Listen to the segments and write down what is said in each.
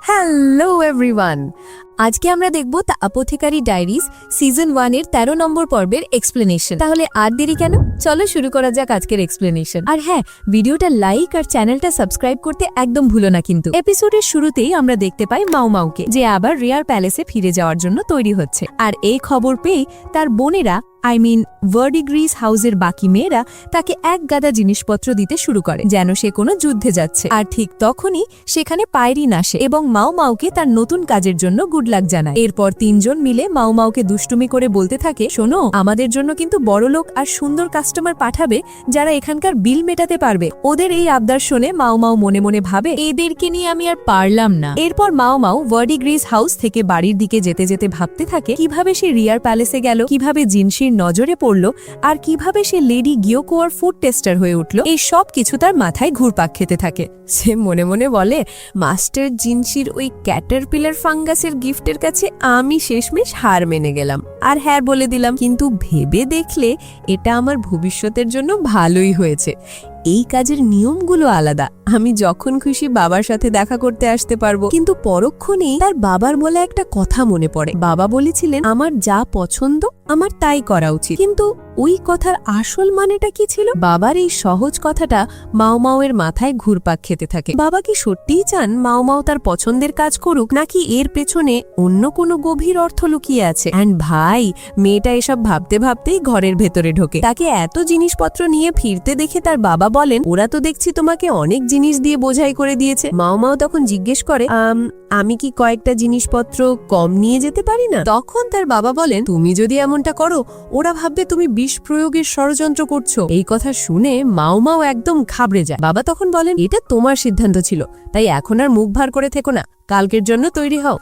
Hello everyone, আজকে আমরা দেখব দ্য অ্যাপোথেকারি ডায়েরিজ সিজন 1 এর 13 নম্বর পর্বের এক্সপ্লেনেশন। তাহলে আর দেরি কেন, চলো শুরু করা যাক আজকের এক্সপ্লেনেশন। আর হ্যাঁ, ভিডিওটা লাইক আর চ্যানেলটা সাবস্ক্রাইব করতে একদম ভুলো না কিন্তু। এপিসোডের শুরুতেই আমরা দেখতে পাই মাও মাওকে, যে আবার রিয়ার প্যালেসে ফিরে যাওয়ার জন্য তৈরি হচ্ছে। আর এই খবর পেয়ে তার বোনেরা ভার্ডিগ্রিস হাউসের বাকি মেয়েরা তাকে এক গাদা জিনিসপত্র দিতে শুরু করে, যেন সে কোনো যুদ্ধে যাচ্ছে। আর ঠিক তখনই সেখানে পাইরিন আসে এবং মাও মাওকে তার নতুন কাজের জন্য গুড লাক জানায়। এরপর তিনজন মিলে মাও মাওকে দুষ্টুমি করে বলতে থাকে, শোনো, আমাদের জন্য কিন্তু বড়লোক আর সুন্দর কাস্টমার পাঠাবে যারা এখানকার বিল মেটাতে পারবে। ওদের এই আবদার শুনে মাও মাও মনে মনে ভাবে, এদেরকে নিয়ে আমি আর পারলাম না। এরপর মাও মাও ভার্ডিগ্রিস হাউস থেকে বাড়ির দিকে যেতে যেতে ভাবতে থাকে কিভাবে সে রিয়ার প্যালেসে গেল, কিভাবে জিনসির নজরে পড়ল, আর কিভাবে সে লেডি গিয়োকোয়ার ফুড টেস্টার হয়ে উঠল। এই সব কিছু তার মাথায় ঘুরপাক খেতে থাকে। সে মনে মনে বলে, মাস্টার জিনসির ওই ক্যাটারপিলার ফাঙ্গাসের গিফটের কাছে আমি শেষমেশ হার মেনে গেলাম আর হ্যাঁ বলে দিলাম। কিন্তু ভেবে দেখলে এটা আমার ভবিষ্যতের জন্য ভালোই হয়েছে। এই কাজের নিয়মগুলো আলাদা, আমি যখন খুশি বাবার সাথে দেখা করতে আসতে পারবো। কিন্তু পরক্ষণেই তার বাবার বলা একটা কথা মনে পড়ে। বাবা বলেছিলেন, আমার যা পছন্দ আমার তাই করা উচিত। কিন্তু ওই কথার আসল মানেটা কি ছিল? বাবার এই সহজ কথাটা মাও মাওয়ের মাথায় ঘুরপাক খেতে থাকে। বাবা কি সত্যিই চান মাও মাও তার পছন্দের কাজ করুক, নাকি এর পেছনে অন্য কোনো গভীর অর্থ লুকিয়ে আছে? অ্যান্ড ভাই, মেয়েটা এসব ভাবতে ভাবতেই ঘরের ভেতরে ঢোকে। তাকে এত জিনিসপত্র নিয়ে ফিরতে দেখে তার বাবা বলেন, ওরা তো দেখছি তোমাকে অনেক জিনিস দিয়ে বোঝাই করে দিয়েছে। মাও মাও তখন জিজ্ঞেস করে, আমি কি কয়েকটা জিনিসপত্র কম নিয়ে যেতে পারি না? তখন তার বাবা বলেন, তুমি যদি এমনটা করো ওরা ভাববে তুমি বিষ প্রয়োগের ষড়যন্ত্র করছো। এই কথা শুনে মাও মাও একদম ঘাবড়ে যায়। বাবা তখন বলেন, এটা তোমার সিদ্ধান্ত ছিল, তাই এখন আর মুখ ভার করে থেকো না, কালকের জন্য তৈরি হও।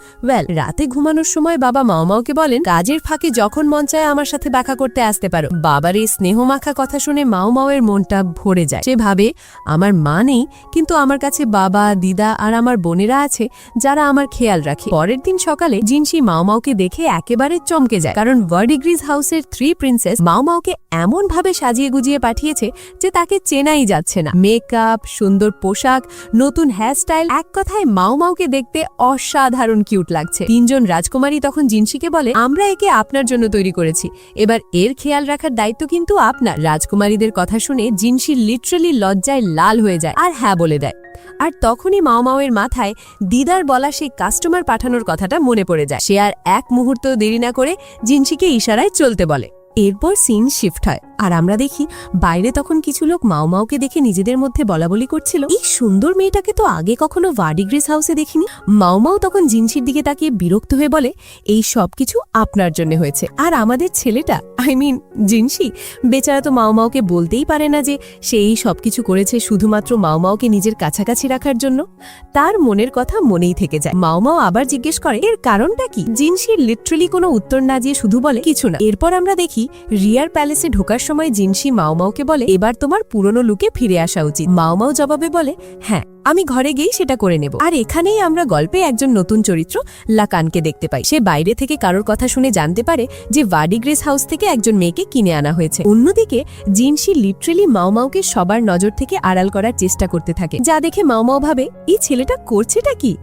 রাতে ঘুমানোর সময় বাবা মাও মাওকে বলেন, কাজের ফাঁকে যখন মন চায় আমার সাথে দেখা করতে আসতে পারো। বাবার এই স্নেহমাখা কথা শুনে মাও মাওয়ের মনটা ভরে যায়। সে ভাবে, আমার মা নেই, কিন্তু আমার কাছে বাবা, দিদা আর আমার বোনেরা আছে যারা আমার খেয়াল রাখে। পরের দিন সকালে জিনসি মাও মাওকে দেখে একেবারে চমকে যায়, কারণ ভার্ডিগ্রিস হাউসের 3 প্রিন্সেস মাও মাওকে এমন ভাবে সাজিয়ে গুজিয়ে পাঠিয়েছে যে তাকে চেনাই যাচ্ছে না। মেকআপ, সুন্দর পোশাক, নতুন হেয়ারস্টাইল, এক কথায় মাও মাওকে দেখতে অসাধারণ কিউট লাগছে। তিনজন রাজকুমারী তখন জিনসিকে বলে, আমরা একে আপনার জন্য তৈরি করেছি, এবার এর খেয়াল রাখার দায়িত্ব কিন্তু আপনার। রাজকুমারীদের কথা শুনে জিনসি লিটারালি লজ্জায় লাল হয়ে যায় আর হ্যাঁ বলে দেয়। আর তখনই মাও মাওয়ের মাথায় দিদার বলা সেই কাস্টমার পাঠানোর কথাটা মনে পড়ে যায়। সে আর এক মুহূর্ত দেরি না করে জিনসিকে ইশারায় চলতে বলে। এরপর সিন শিফট হয় আর আমরা দেখি বাইরে তখন কিছু লোক মাও মাওকে দেখে নিজেদের মধ্যে বলাবলি করছিল, এই সুন্দর মেয়েটাকে তো আগে কখনো ভার্ডিগ্রিস হাউসে দেখিনি। মাও মাও তখন জিনসির দিকে তাকিয়ে বিরক্ত হয়ে বলে, এই সব কিছু আপনার জন্য হয়েছে, আর আমাদের ছেলেটা জিনসি বেচারা তো মাও মাওকে বলতেই পারে না যে সে এই সবকিছু করেছে শুধুমাত্র মাও মাওকে নিজের কাছাকাছি রাখার জন্য। তার মনের কথা মনেই থেকে যায়। মাও মাও আবার জিজ্ঞেস করে, এর কারণটা কি? জিনসি লিটারালি কোনো উত্তর না দিয়ে শুধু বলে, কিছু না। এরপর আমরা দেখি রিয়ার প্যালেসে ঢোকার সময় জিনসি মাও মাওকে বলে, এবার তোমার পুরনো লুকে ফিরে আসা উচিত। মাও মাও জবাবে বলে, হ্যাঁ, আমি ঘরে গিয়েই সেটা করে নেব। আর এখানেই আমরা গল্পে একজন নতুন চরিত্র লাকানকে দেখতে পাই। সে বাইরে থেকে কারোর কথা শুনে জানতে পারে যে ভার্ডিগ্রিস হাউস থেকে একজন মেয়েকে কিনে আনা হয়েছে। অন্যদিকে জিনসি লিটারালি মাও মাওকে সবার নজর থেকে আড়াল করার চেষ্টা করতে থাকে, যা দেখে মাও মাও ভাবে, এই ছেলেটা করছেটা কি?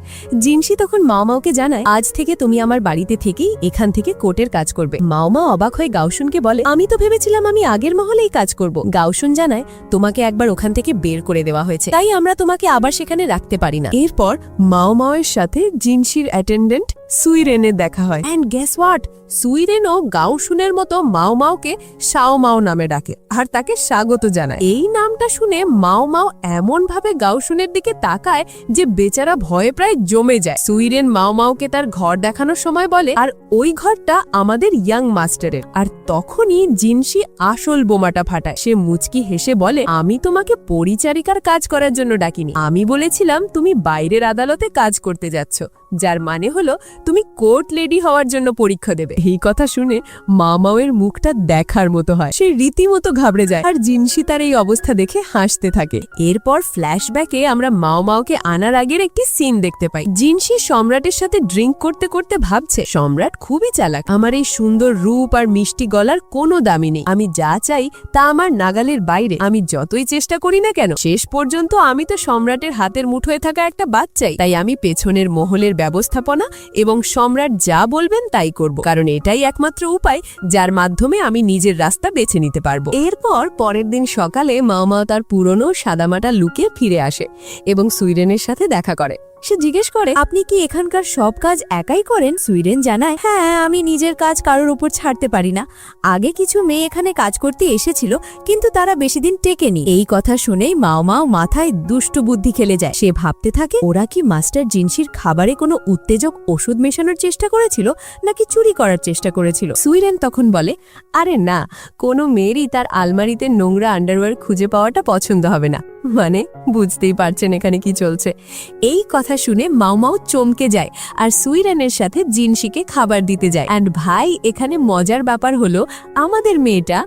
জিনসি তখন মাও মাওকে জানায়, আজ থেকে তুমি আমার বাড়িতে থেকেই এখান থেকে কোর্টের কাজ করবে। মাও মাও অবাক হয়ে গাউসুনকে বলে, আমি তো ভেবেছিলাম আমি আগের মহলেই কাজ করব। গাউসুন জানায়, তোমাকে একবার ওখান থেকে বের করে দেওয়া হয়েছে, তাই আমরা তোমাকে আবার সেখানে রাখতে পারি না। এরপর মাও মাওয়ের সাথে জিনসির অ্যাটেন্ডেন্ট সুইরেনের দেখা হয়। এন্ড গেস হোয়াট, সুইরেনও গাউসুনের মতো মাও মাওকে শাও মাও নামে ডাকে আর তাকে স্বাগত জানায়। এই নামটা শুনে মাও মাও এমন ভাবে গাউসুনের দিকে তাকায় যে বেচারা ভয়ে প্রায় জমে যায়। সুইরেন মাও মাওকে তার ঘর দেখানোর সময় বলে, আর ওই ঘরটা আমাদের ইয়াং মাস্টারের। আর তখনই জিনসি আসল বোমাটা ফাটায়। সে মুচকি হেসে বলে, আমি তোমাকে পরিচারিকার কাজ করার জন্য ডাকিনি, আমি বলেছিলাম তুমি বাইরের আদালতে কাজ করতে যাচ্ছ, যার মানে হলো তুমি কোর্ট লেডি হওয়ার জন্য পরীক্ষা দেবে। এই কথা শুনে মাওমাওয়ের মুখটা দেখার মতো হয়, সে রীতিমতো ঘাবড়ে যায় আর জিনসি তার এই অবস্থা দেখে হাসতে থাকে। এরপর ফ্ল্যাশব্যাকে আমরা মাওমাওকে আনার আগের একটি সিন দেখতে পাই। জিনসি সম্রাটের সাথে ড্রিঙ্ক করতে করতে ভাবছে, সম্রাট খুবই চালাক, আমার এই সুন্দর রূপ আর মিষ্টি গলার কোনো দামি নেই, আমি যা চাই তা আমার নাগালের বাইরে, আমি যতই চেষ্টা করি না কেন শেষ পর্যন্ত আমি তো সম্রাটের হাতের মুঠোয় থাকা একটা বাচ্চাই, তাই আমি পেছনের মহলের ব্যবস্থাপনা এবং সম্রাট যা বলবেন তাই করব, কারণ এটাই একমাত্র উপায় যার মাধ্যমে আমি নিজের রাস্তা বেছে নিতে পারবো। এরপর পরের দিন সকালে মাওমাও তার পুরনো সাদামাটা লুকে ফিরে আসে এবং সুইডেনের সাথে দেখা করে। সে জিজ্ঞেস করে, আপনি কি এখানকার সব কাজ একাই করেন? সুইডেন জানায়, হ্যাঁ, আমি নিজের কাজ কারোর উপর ছাড়তে পারি না। আগে কিছু মেয়ে এখানে কাজ করতে এসেছিল, কিন্তু তারা বেশি দিন টেকেনি। এই কথা শুনেই মাও মাথায় দুষ্ট বুদ্ধি খেলে যায়। সে ভাবতে থাকে, ওরা কি মাস্টার জিনসির খাবারে কোনো উত্তেজক ওষুধ মেশানোর চেষ্টা করেছিল নাকি চুরি করার চেষ্টা করেছিল। সুইডেন তখন বলে, আরে না, কোনো মেয়েরই তার আলমারিতে নোংরা আন্ডারওয়্যার খুঁজে পাওয়াটা পছন্দ হবে না। মানে বুঝতেই পারছেন এখানে কি চলছে। এই কথা শুনে মাও চমকে যায় আর সুইডেনের সাথে জিনসিকে খাবার দিতে যায়। অ্যান্ড ভাই, এখানে মজার ব্যাপার হলো আমাদের মেয়েটা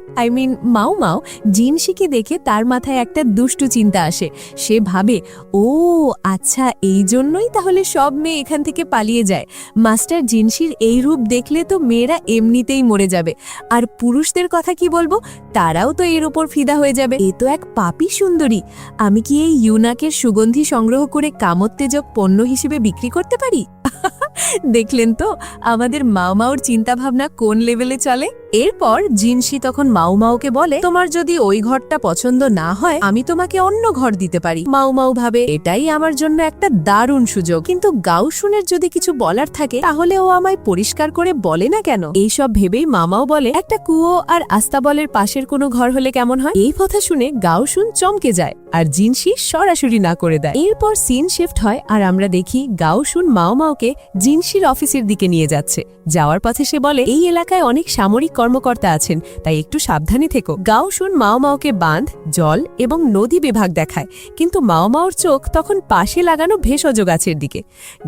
মাও জিনসিকে দেখে তার মাথায় একটা দুষ্টু চিন্তা আসে। সে ভাবে, ও আচ্ছা, এই জন্যই তাহলে সব মেয়ে এখান থেকে পালিয়ে যায়। মাস্টার জিনসির এই রূপ দেখলে তো মেয়েরা এমনিতেই মরে যাবে, আর পুরুষদের কথা কি বলবো, তারাও তো এর ওপর ফিদা হয়ে যাবে। এ তো এক পাপী সুন্দরী, আমি কি এই ইউনাকের সুগন্ধি সংগ্রহ করে কামোত্তেজক পণ্য হিসেবে বিক্রি করতে পারি? দেখলেন তো আমাদের মাওর চিন্তাভাবনা কোন লেভেলে চলে। এরপর জিনসি তখন মাওকে বলে, তোমার যদি ওই ঘরটা পছন্দ না হয় আমি তোমাকে অন্য ঘর দিতে পারি। মাও ভাবে, এটাই আমার জন্য একটা দারুণ সুযোগ, কিন্তু গাউসুনের যদি কিছু বলার থাকে তাহলে ও আমায় পরিষ্কার করে বলে না কেন। এইসব ভেবেই মামাও বলে, একটা কুয়ো আর আস্তাবলের পাশের কোনো ঘর হলে কেমন হয়। এই কথা শুনে গাউসুন চমকে যায় আর জিনসি সরাসরি না করে দেয়। এরপর সিন শিফট হয় আর আমরা দেখি গাউসুন মাওকে জিনসির অফিসের দিকে নিয়ে যাচ্ছে। যাওয়ার পথে সে বলে, এই এলাকায় অনেক সামরিক কর্মকর্তা আছেন, তাই একটু সাবধানে থেকো। গাউসুন মাওকে বাঁধ, জল এবং নদী বিভাগ দেখায়, কিন্তু মাওর চোখ তখন পাশে লাগানো ভেষজ গাছের দিকে।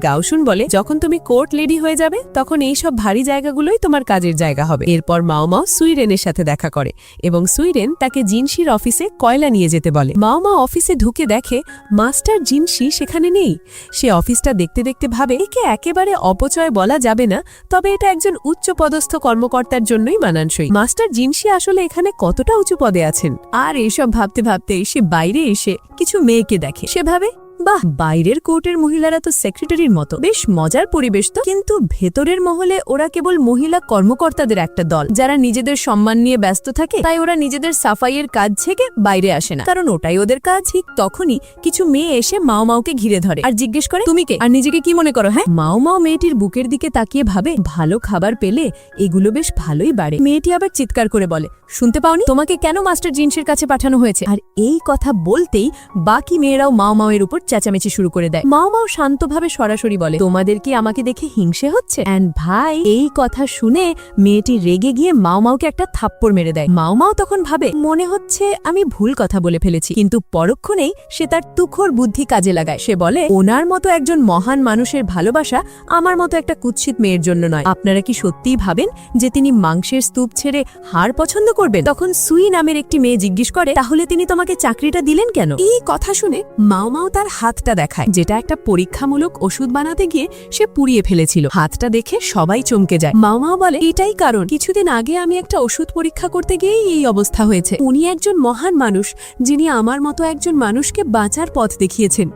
গাউসুন বলে, যখন তুমি কোর্ট লেডি হয়ে যাবে তখন এই সব ভারী জায়গাগুলোই তোমার কাজের জায়গা হবে। এরপর মাও সুইডেনের সাথে দেখা করে এবং সুইডেন তাকে জিনসির অফিসে কয়লা নিয়ে যেতে বলে। মাও অফিসে ঢুকে দেখে মাস্টার জিনসি সেখানে নেই। সে অফিসটা দেখতে দেখতে ভাবে, একে একেবারে অপচয় বলা যাবে না, তবে এটা একজন উচ্চপদস্থ কর্মকর্তার জন্যই মানানসই। মাস্টার জিনসি আসলে এখানে কতটা উঁচু পদে আছেন। আর এসব ভাবতে ভাবতে সে বাইরে এসে কিছু মেয়েকে দেখে। সে ভাবে, বাহ, বাইরের কোর্টের মহিলারা তো সেক্রেটারির মতো, বেশ মজার পরিবেশ তো, কিন্তু ভেতরের মহলে ওরা কেবল মহিলা কর্মকর্তাদের একটা দল যারা নিজেদের সম্মান নিয়ে ব্যস্ত থাকে। তাই ওরা নিজেদের সাফাইয়ের কাজ থেকে বাইরে আসে না, কারণ ওটাই ওদের কাজ। ঠিক তখনই কিছু মেয়ে এসে মাওকে ঘিরে ধরে আর জিজ্ঞেস করে, তুমি কে আর নিজেকে কি মনে করো? হ্যাঁ। মাও মেয়েটির বুকের দিকে তাকিয়ে ভাবে, ভালো খাবার পেলে এগুলো বেশ ভালোই বাড়ে। মেয়েটি আবার চিৎকার করে বলে, শুনতে পাওনি? তোমাকে কেন মাস্টার জিনসির কাছে পাঠানো হয়েছে? আর এই কথা বলতেই বাকি মেয়েরাও মাওয়ের উপর চেঁচামেচি শুরু করে দেয়। মাও শান্তভাবে সরাসরি বলে, তোমাদের কি আমাকে দেখে হিংসে হচ্ছে? এন্ড ভাই, এই কথা শুনে মেয়েটি রেগে গিয়ে মাওকে একটা থাপ্পড় মেরে দেয়। মাও তখন ভাবে, মনে হচ্ছে আমি ভুল কথা বলে ফেলেছি, কিন্তু পরক্ষণেই সে তার তুখোড় বুদ্ধি কাজে লাগায়। সে বলে, ওনার মতো একজন মহান মানুষের ভালোবাসা আমার মতো একটা কুৎসিত মেয়ের জন্য নয়। আপনারা কি সত্যিই ভাবেন যে তিনি মাংসের স্তূপ ছেড়ে হাড় পছন্দ করবেন? তখন সুই নামের একটি মেয়ে জিজ্ঞেস করে, তাহলে তিনি তোমাকে চাকরিটা দিলেন কেন? এই কথা শুনে মাও তার হাতটা দেখায়, যেটা একটা পরীক্ষামূলক ওষুধ বানাতে গিয়ে সে পুড়িয়ে ফেলেছিল। হাতটা দেখে সবাই চমকে যায়। মাও বলে, এটাই কারণ, কিছুদিন আগে আমি একটা ওষুধ পরীক্ষা করতে গিয়েই এই অবস্থা হয়েছে। উনি একজন মহান মানুষ, যিনি আমার মতো একজন মানুষকে বাঁচার পথ দেখিয়েছেন।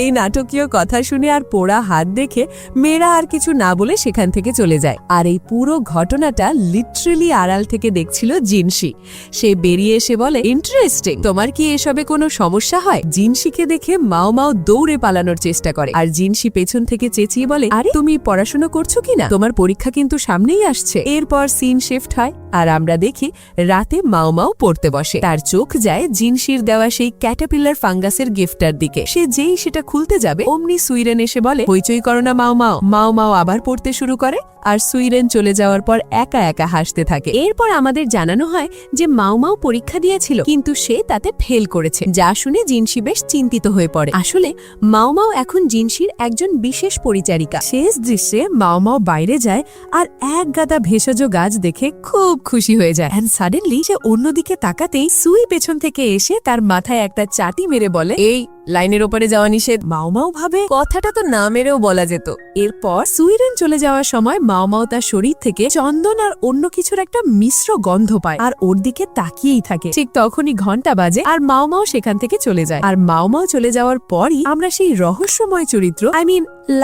এই নাটকীয় কথা শুনে আর পোড়া হাত দেখে মেয়েরা আর কিছু না বলে সেখান থেকে চলে যায়। আর এই পুরো ঘটনাটা লিটারালি আড়াল থেকে দেখছিল জিনসি। সে বেরিয়ে এসে বলে, ইন্টারেস্টিং, তোমার কি এসবে কোনো সমস্যা হয়? জিনসিকে দেখে মাও দৌড়ে পালানোর চেষ্টা করে, আর জিনসি পেছন থেকে চেঁচিয়ে বলে, আরে তুমি পড়াশোনা করছো কিনা? তোমার পরীক্ষা কিন্তু সামনেই আসছে। এরপর সিন শিফট হয় আর আমরা দেখি রাতে মাও পড়তে বসে। তার চোখ যায় জিনসির দেওয়া সেই ক্যাটারপিলার ফাঙ্গাসের গিফটার দিকে। সে যেই সেটা খুলতে যাবে অমনি সুইডেন এসে বলে, হইচই করো না মাও। আবার পড়তে শুরু করে আর সুইরেন চলে যাওয়ার পর একা একা হাসতে থাকে। এরপর আমাদের জানানো হয় যে মাও মাও পরীক্ষা দিয়েছিল, কিন্তু সে তাতে ফেল করেছে, যা শুনে জিনসি বেশ চিন্তিত হয়ে পড়ে। আসলে মাও মাও এখন জিনসির একজন বিশেষ পরিচারিকা। শেষ দৃশ্যে মাও মাও বাইরে যায় আর এক গাদা ভেষজ গাছ দেখে খুব খুশি হয়ে যায়। এন্ড সাডেনলি সে অন্যদিকে তাকাতেই সুই পেছন থেকে এসে তার মাথায় একটা চাটি মেরে বলে, এই লাইনের ওপরে যাওয়া নিষেধ। মাও মাও ভাবে কথাটা তো না মেরেও বলা যেত। এরপর সুইরেন চলে যাওয়ার সময় মাও মাও তার শরীর থেকে চন্দন আর অন্য কিছুর একটা মিশ্র গন্ধ পায় আর ওর দিকে তাকিয়েই থাকে। ঠিক তখনই ঘন্টা বাজে আর মাও মাও সেখান থেকে চলে যায়। আর মাও মাও চলে যাওয়ার পরই আমরা সেই রহস্যময় চরিত্র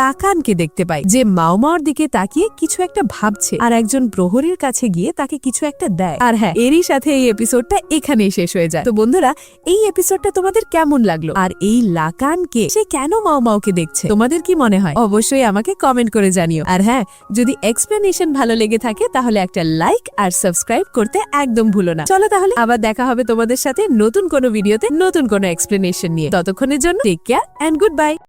লাকানকে দেখতে পাই, যে মাও মাওর দিকে তাকিয়ে কিছু একটা ভাবছে আর একজন প্রহরীর কাছে গিয়ে তাকে কিছু একটা দেয়। আর হ্যাঁ, এরই সাথে এই এপিসোডটা এখানেই শেষ হয়ে যায়। তো বন্ধুরা, এই এপিসোডটা তোমাদের কেমন লাগলো আর এই লাকানকে সে কেন মাও মাওকে দেখছে, তোমাদের কি মনে হয়? অবশ্যই আমাকে কমেন্ট করে জানিও। আর হ্যাঁ, যদি এক্সপ্লেনেশন ভালো লেগে থাকে তাহলে একটা লাইক আর সাবস্ক্রাইব করতে একদম ভুলো না। চলো তাহলে আবার দেখা হবে তোমাদের সাথে নতুন কোনো ভিডিওতে নতুন কোনো এক্সপ্লেনেশন নিয়ে। ততক্ষণের জন্য take care and good by.